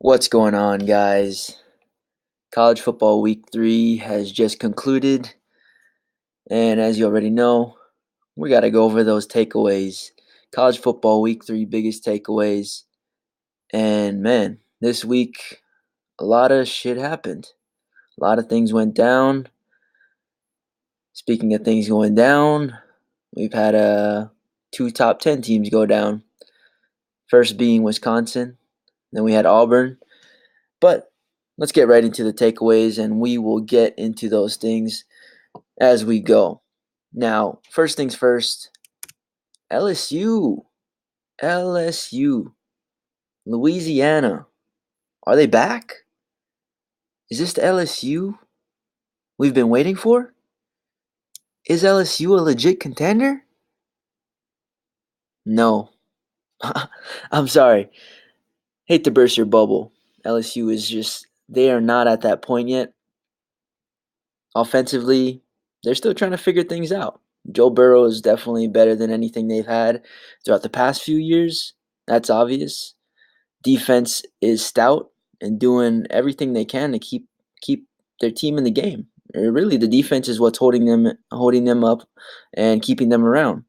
What's going on, guys? College football week 3 has just concluded, and as you already know, we got to go over those takeaways. College football week 3 biggest takeaways. And man, this week, a lot of shit happened. A lot of things went down. Speaking of things going down, we've had two top 10 teams go down. First being Wisconsin, then we had Auburn. But let's get right into the takeaways, and we will get into those things as we go. Now, first things first, LSU, Louisiana. Are they back? Is this the LSU we've been waiting for? Is LSU a legit contender? No. I'm sorry. Hate to burst your bubble. LSU is just, they are not at that point yet. Offensively, they're still trying to figure things out. Joe Burrow is definitely better than anything they've had throughout the past few years. That's obvious. Defense is stout and doing everything they can to keep their team in the game. Really, the defense is what's holding them up and keeping them around.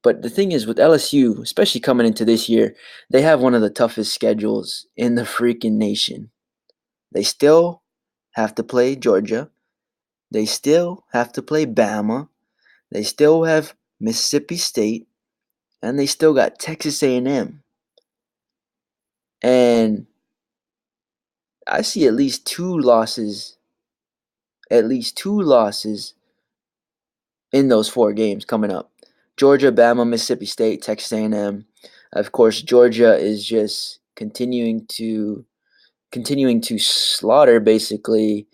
But the thing is, with LSU, especially coming into this year, they have one of the toughest schedules in the freaking nation. They still have to play Georgia. They still have to play Bama. They still have Mississippi State, and they still got Texas A&M. And I see at least two losses in those 4 games coming up. Georgia, Bama, Mississippi State, Texas A&M. Of course, Georgia is just continuing to slaughter basically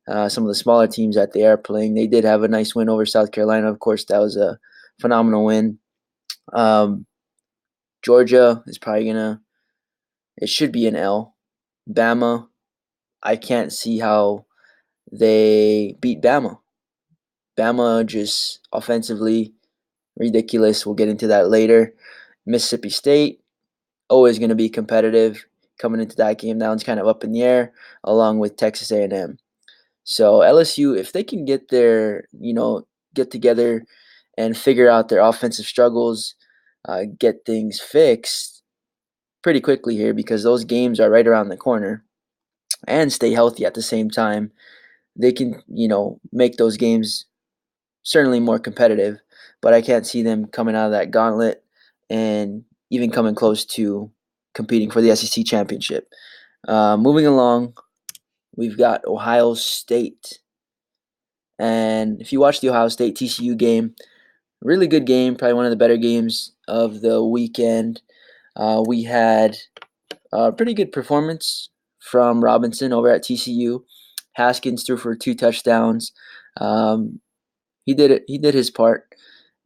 some of the smaller teams that they are playing. They did have a nice win over South Carolina. Of course, that was a phenomenal win. Georgia is probably it should be an L. Bama, I can't see how they beat Bama. Bama just offensively ridiculous. We'll get into that later. Mississippi State, always going to be competitive. Coming into that game, that one's kind of up in the air, along with Texas A&M. So LSU, if they can get together and figure out their offensive struggles, get things fixed pretty quickly here, because those games are right around the corner, and stay healthy at the same time, they can, make those games certainly more competitive. But I can't see them coming out of that gauntlet and even coming close to competing for the SEC championship. Moving along, we've got Ohio State. And if you watch the Ohio State TCU game, really good game, probably one of the better games of the weekend. We had a pretty good performance from Robinson over at TCU. Haskins threw for 2 touchdowns. He did it. He did his part.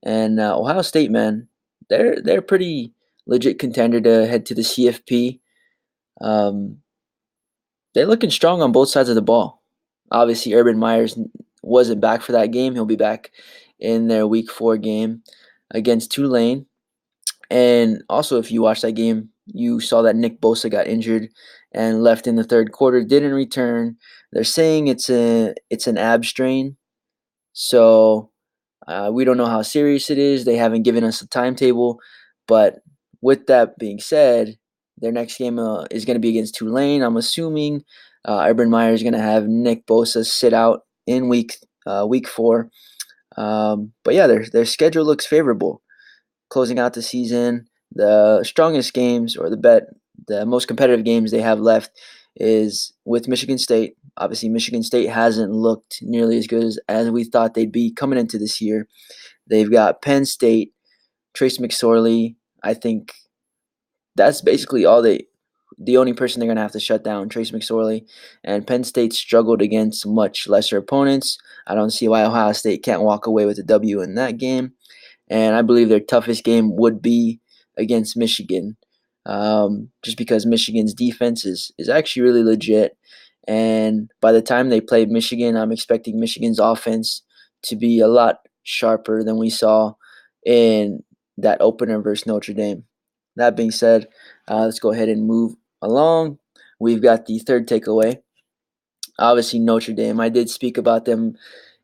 And Ohio State, man, they're a pretty legit contender to head to the CFP. They're looking strong on both sides of the ball. Obviously, Urban Meyers wasn't back for that game. He'll be back in their Week 4 game against Tulane. And also, if you watched that game, you saw that Nick Bosa got injured and left in the third quarter, didn't return. They're saying it's an ab strain. So we don't know how serious it is. They haven't given us a timetable. But with that being said, their next game is going to be against Tulane. I'm assuming Urban Meyer is going to have Nick Bosa sit out in week 4. But yeah, their schedule looks favorable. Closing out the season, the strongest games, or the most competitive games they have left is with Michigan State. Obviously, Michigan State hasn't looked nearly as good as we thought they'd be coming into this year. They've got Penn State, Trace McSorley. I think that's basically the only person they're going to have to shut down, Trace McSorley. And Penn State struggled against much lesser opponents. I don't see why Ohio State can't walk away with a W in that game. And I believe their toughest game would be against Michigan, just because Michigan's defense is actually really legit. And by the time they play Michigan, I'm expecting Michigan's offense to be a lot sharper than we saw in that opener versus Notre Dame. That being said, let's go ahead and move along, we've got the third takeaway. Obviously, Notre Dame. I did speak about them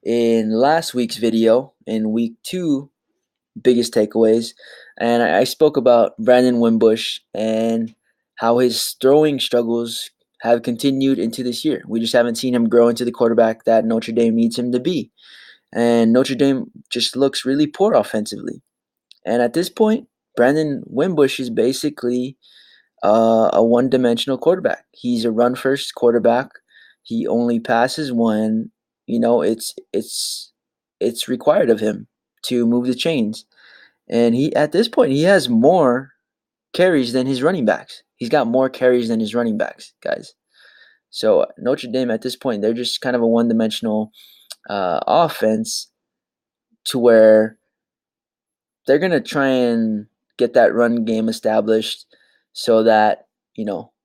in last week's video in week 2, biggest takeaways. And I spoke about Brandon Wimbush and how his throwing struggles have continued into this year. We just haven't seen him grow into the quarterback that Notre Dame needs him to be. And Notre Dame just looks really poor offensively. And at this point, Brandon Wimbush is basically a one-dimensional quarterback. He's a run-first quarterback. He only passes when it's required of him to move the chains. And he at this point he has more carries than his running backs. He's got more carries than his running backs, guys. So Notre Dame at this point they're just kind of a one-dimensional offense to where they're gonna try and get that run game established so that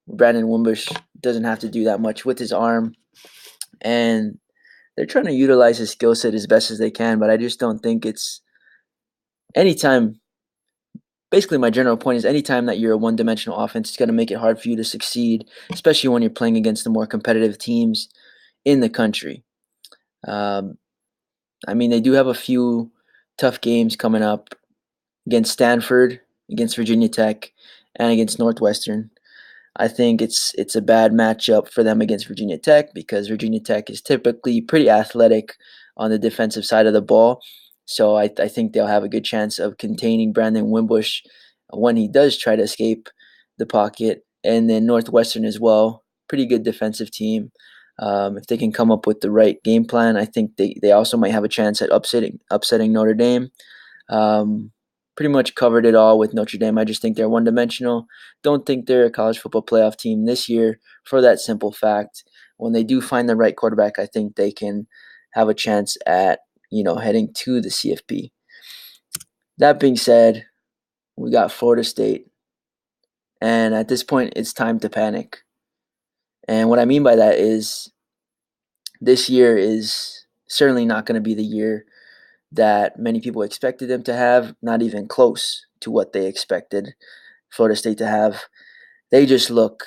Brandon Wimbush doesn't have to do that much with his arm, and they're trying to utilize his skill set as best as they can. But I just don't think it's anytime. Basically, my general point is anytime that you're a one-dimensional offense, it's going to make it hard for you to succeed, especially when you're playing against the more competitive teams in the country. They do have a few tough games coming up against Stanford, against Virginia Tech, and against Northwestern. I think it's a bad matchup for them against Virginia Tech because Virginia Tech is typically pretty athletic on the defensive side of the ball. So I think they'll have a good chance of containing Brandon Wimbush when he does try to escape the pocket. And then Northwestern as well, pretty good defensive team. If they can come up with the right game plan, I think they also might have a chance at upsetting Notre Dame. Pretty much covered it all with Notre Dame. I just think they're one-dimensional. Don't think they're a college football playoff team this year for that simple fact. When they do find the right quarterback, I think they can have a chance at heading to the CFB. That being said, we got Florida State. And at this point, it's time to panic. And what I mean by that is this year is certainly not going to be the year that many people expected them to have, not even close to what they expected Florida State to have. They just look,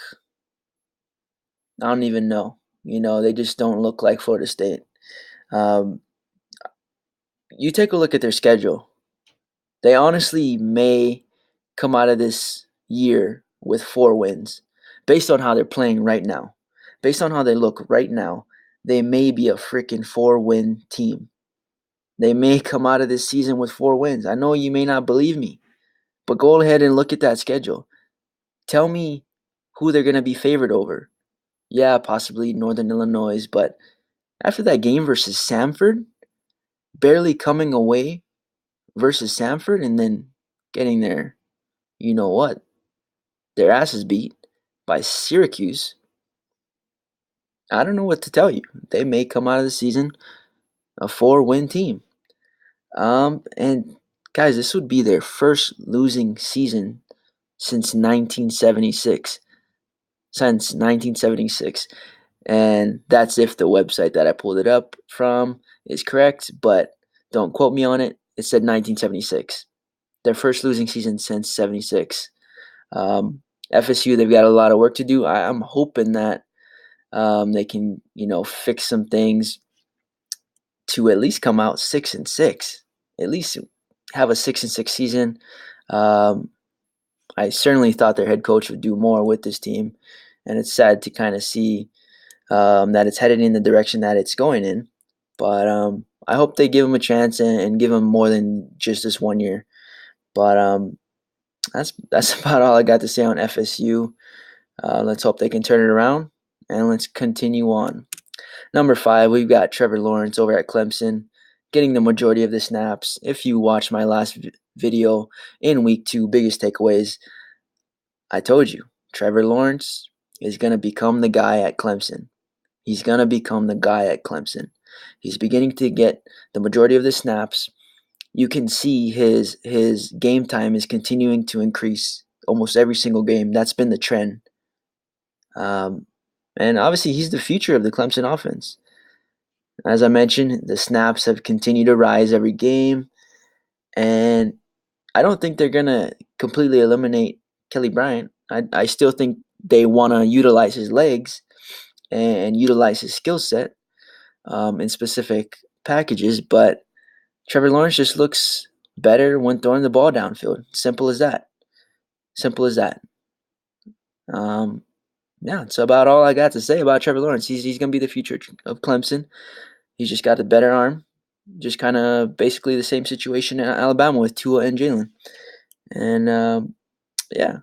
I don't even know. They just don't look like Florida State. You take a look at their schedule. They honestly may come out of this year with 4 wins based on how they're playing right now. Based on how they look right now, they may be a freaking 4-win team. They may come out of this season with 4 wins. I know you may not believe me, but go ahead and look at that schedule. Tell me who they're going to be favored over. Yeah, possibly Northern Illinois, but after that game versus Samford, barely coming away versus Samford and then getting their, their asses beat by Syracuse, I don't know what to tell you. They may come out of the season a 4-win team. And guys, this would be their first losing season since 1976. Since 1976. And that's if the website that I pulled it up from is correct, but don't quote me on it. It said 1976. Their first losing season since 76. FSU, they've got a lot of work to do. I'm hoping that they can, fix some things to at least come out 6-6. At least have a 6-6 season. I certainly thought their head coach would do more with this team, and it's sad to kind of see that it's headed in the direction that it's going in. But I hope they give him a chance and give him more than just this 1 year. But that's about all I got to say on FSU. Let's hope they can turn it around, and let's continue on. Number 5, we've got Trevor Lawrence over at Clemson, getting the majority of the snaps. If you watched my last video in week 2, biggest takeaways, I told you, Trevor Lawrence is going to become the guy at Clemson. He's going to become the guy at Clemson. He's beginning to get the majority of the snaps. You can see his game time is continuing to increase almost every single game. That's been the trend. And obviously, he's the future of the Clemson offense. As I mentioned, the snaps have continued to rise every game. And I don't think they're going to completely eliminate Kelly Bryant. I still think they want to utilize his legs and utilize his skill set in specific packages. But Trevor Lawrence just looks better when throwing the ball downfield. Simple as that. Simple as that. Yeah, that's about all I got to say about Trevor Lawrence. He's going to be the future of Clemson. He's just got a better arm. Just kind of basically the same situation in Alabama with Tua and Jalen. And yeah,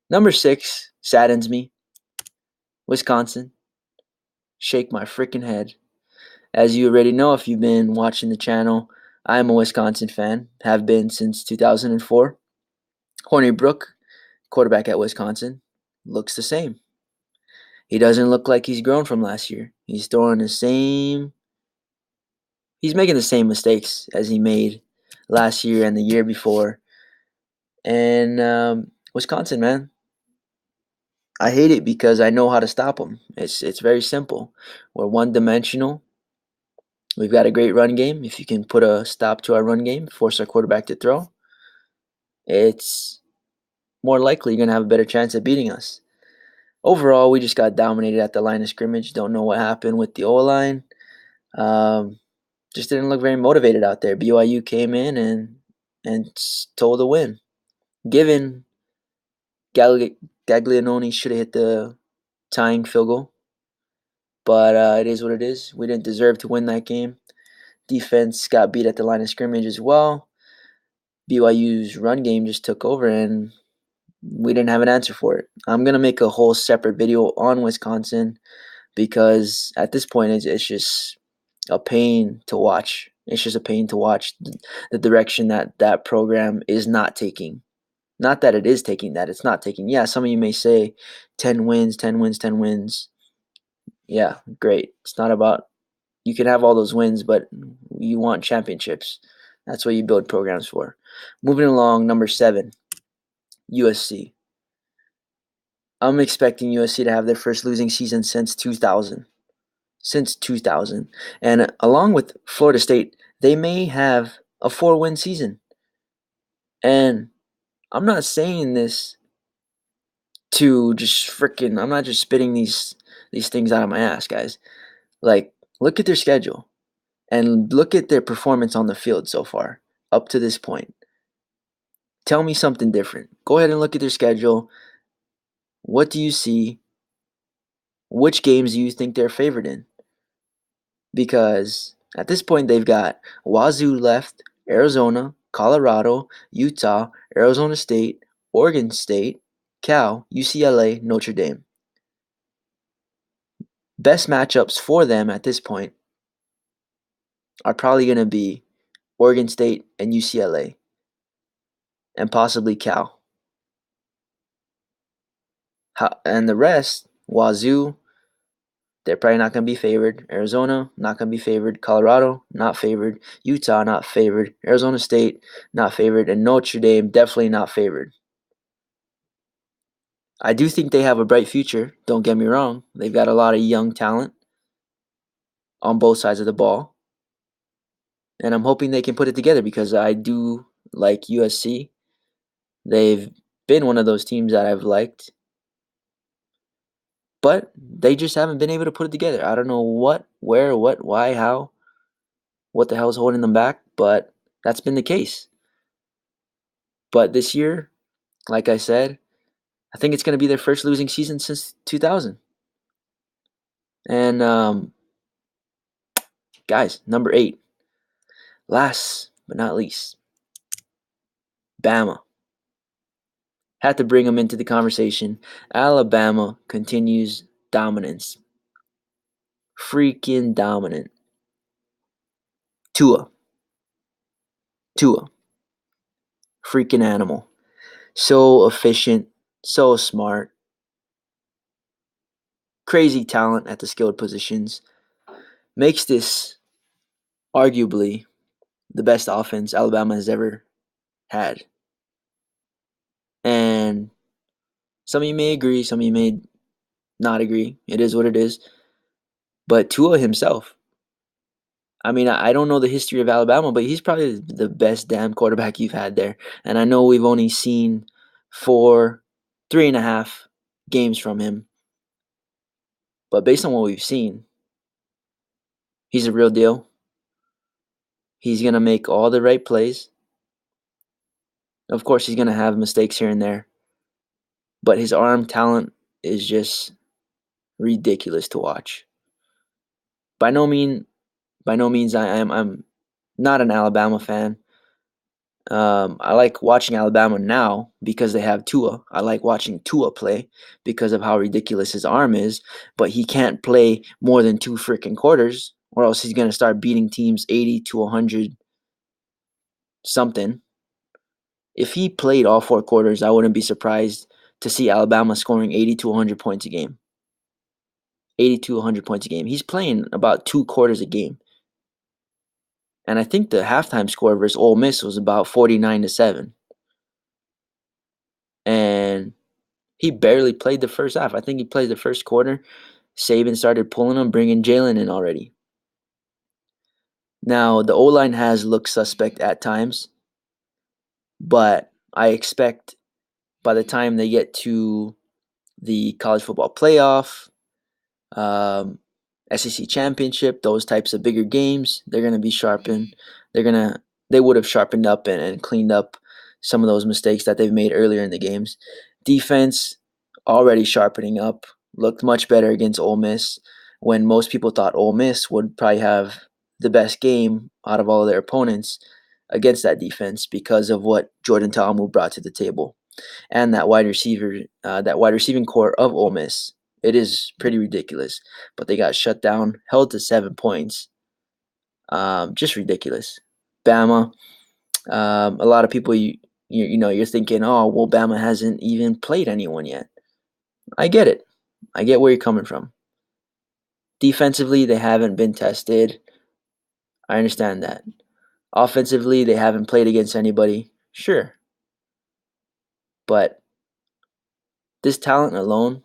number 6 saddens me. Wisconsin. Shake my freaking head. As you already know, if you've been watching the channel, I am a Wisconsin fan. Have been since 2004. Horny Brook, quarterback at Wisconsin, looks the same. He doesn't look like he's grown from last year. He's making the same mistakes as he made last year and the year before. And Wisconsin, man, I hate it because I know how to stop them. It's very simple. We're one-dimensional. We've got a great run game. If you can put a stop to our run game, force our quarterback to throw, it's more likely you're going to have a better chance at beating us. Overall, we just got dominated at the line of scrimmage. Don't know what happened with the O-line. Just didn't look very motivated out there. BYU came in and stole the win. Given Gaglianone should have hit the tying field goal, but it is what it is. We didn't deserve to win that game. Defense got beat at the line of scrimmage as well. BYU's run game just took over, and we didn't have an answer for it. I'm going to make a whole separate video on Wisconsin because at this point, it's just a pain to watch. It's just a pain to watch the direction that program is not taking. Not that it is taking, that it's not taking. Yeah, some of you may say 10 wins, 10 wins, 10 wins. Yeah, great. It's not about, you can have all those wins, but you want championships. That's what you build programs for. Moving along, number 7, USC. I'm expecting USC to have their first losing season since 2000. Since 2000. And along with Florida State, they may have a 4-win season. And I'm not saying this to just freaking, I'm not just spitting these things out of my ass, guys. Like, look at their schedule and look at their performance on the field so far up to this point. Tell me something different. Go ahead and look at their schedule. What do you see? Which games do you think they're favored in? Because at this point, they've got Wazoo left, Arizona, Colorado, Utah, Arizona State, Oregon State, Cal, UCLA, Notre Dame. Best matchups for them at this point are probably going to be Oregon State and UCLA, and possibly Cal. And the rest, Wazoo, they're probably not going to be favored. Arizona, not going to be favored. Colorado, not favored. Utah, not favored. Arizona State, not favored. And Notre Dame, definitely not favored. I do think they have a bright future. Don't get me wrong. They've got a lot of young talent on both sides of the ball. And I'm hoping they can put it together because I do like USC. They've been one of those teams that I've liked. But they just haven't been able to put it together. I don't know what, where, what, why, how, what the hell is holding them back, but that's been the case. But this year, like I said, I think it's going to be their first losing season since 2000. And guys, number 8, last but not least, Bama. Had to bring them into the conversation. Alabama continues dominance. Freaking dominant. Tua. Freaking animal. So efficient, so smart. Crazy talent at the skilled positions. Makes this arguably the best offense Alabama has ever had. And some of you may agree, some of you may not agree. It is what it is. But Tua himself, I mean, I don't know the history of Alabama, but he's probably the best damn quarterback you've had there. And I know we've only seen 3.5 games from him. But based on what we've seen, he's a real deal. He's going to make all the right plays. Of course, he's going to have mistakes here and there. But his arm talent is just ridiculous to watch. By no means I'm not an Alabama fan. I like watching Alabama now because they have Tua. I like watching Tua play because of how ridiculous his arm is, but he can't play more than 2 freaking quarters or else he's going to start beating teams 80 to 100 something. If he played all 4 quarters, I wouldn't be surprised to see Alabama scoring 80 to 100 points a game. 80 to 100 points a game. He's playing about 2 quarters a game. And I think the halftime score versus Ole Miss was about 49-7. And he barely played the first half. I think he played the first quarter. Saban started pulling him, bringing Jalen in already. Now, the O-line has looked suspect at times, but I expect by the time they get to the college football playoff, SEC championship, those types of bigger games, they're going to be sharpened. They would have sharpened up and cleaned up some of those mistakes that they've made earlier in the games. Defense already sharpening up, looked much better against Ole Miss when most people thought Ole Miss would probably have the best game out of all of their opponents against that defense because of what Jordan Ta'amu brought to the table and that wide receiving core of Ole Miss. It is pretty ridiculous, but they got shut down, held to 7 points. Just ridiculous. Bama, a lot of people, you're thinking, oh, well, Bama hasn't even played anyone yet. I get it. I get where you're coming from. Defensively, they haven't been tested. I understand that. Offensively, they haven't played against anybody. Sure. But this talent alone,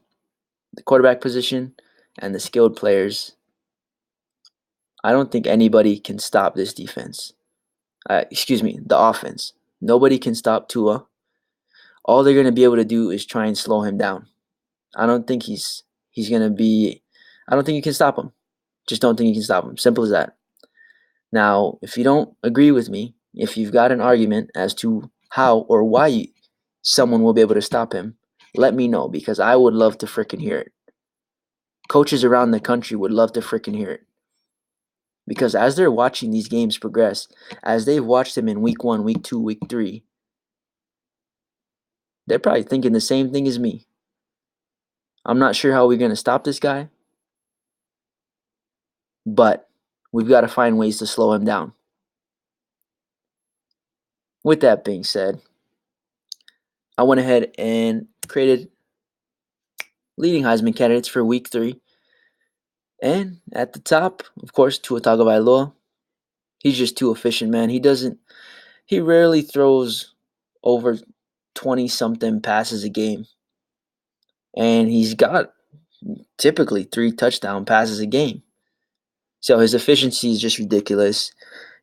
the quarterback position, and the skilled players, I don't think anybody can stop this defense. The offense. Nobody can stop Tua. All they're going to be able to do is try and slow him down. I don't think he's going to be – I don't think you can stop him. Just don't think you can stop him. Simple as that. Now, if you don't agree with me, if you've got an argument as to how or why someone will be able to stop him, let me know because I would love to freaking hear it. Coaches around the country would love to freaking hear it. Because as they're watching these games progress, as they've watched them in week 1, week 2, week 3, they're probably thinking the same thing as me. I'm not sure how we're going to stop this guy, but we've got to find ways to slow him down. With that being said, I went ahead and created leading Heisman candidates for week 3. And at the top, of course, Tua Tagovailoa. He's just too efficient, man. He rarely throws over 20-something passes a game. And he's got typically 3 touchdown passes a game. So his efficiency is just ridiculous.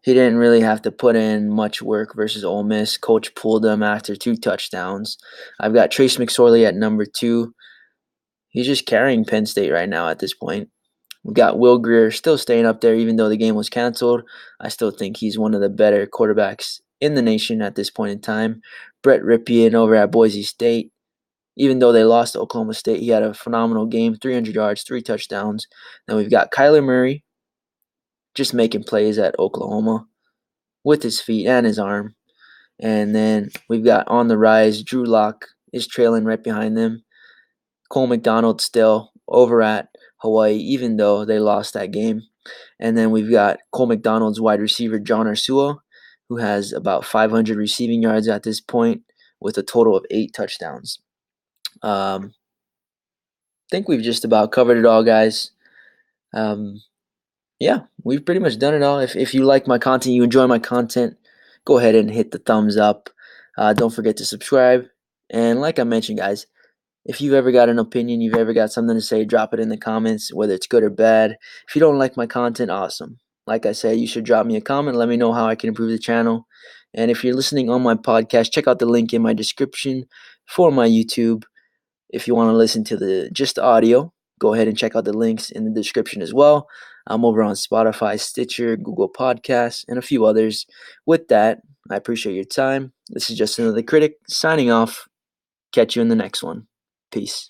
He didn't really have to put in much work versus Ole Miss. Coach pulled him after 2 touchdowns. I've got Trace McSorley at number 2. He's just carrying Penn State right now at this point. We got Will Grier still staying up there even though the game was canceled. I still think he's one of the better quarterbacks in the nation at this point in time. Brett Ripien over at Boise State. Even though they lost to Oklahoma State, he had a phenomenal game, 300 yards, 3 touchdowns. Then we've got Kyler Murray just making plays at Oklahoma with his feet and his arm. And then we've got on the rise, Drew Lock is trailing right behind them. Cole McDonald still over at Hawaii, even though they lost that game. And then we've got Cole McDonald's wide receiver, John Ursua, who has about 500 receiving yards at this point with a total of 8 touchdowns. I think we've just about covered it all, guys. Yeah, we've pretty much done it all. If you like my content, you enjoy my content, go ahead and hit the thumbs up. Don't forget to subscribe. And like I mentioned, guys, if you've ever got an opinion, you've ever got something to say, drop it in the comments, whether it's good or bad. If you don't like my content, awesome. Like I said, you should drop me a comment. Let me know how I can improve the channel. And if you're listening on my podcast, check out the link in my description for my YouTube. If you want to listen to just the audio, go ahead and check out the links in the description as well. I'm over on Spotify, Stitcher, Google Podcasts, and a few others. With that, I appreciate your time. This is just another critic signing off. Catch you in the next one. Peace.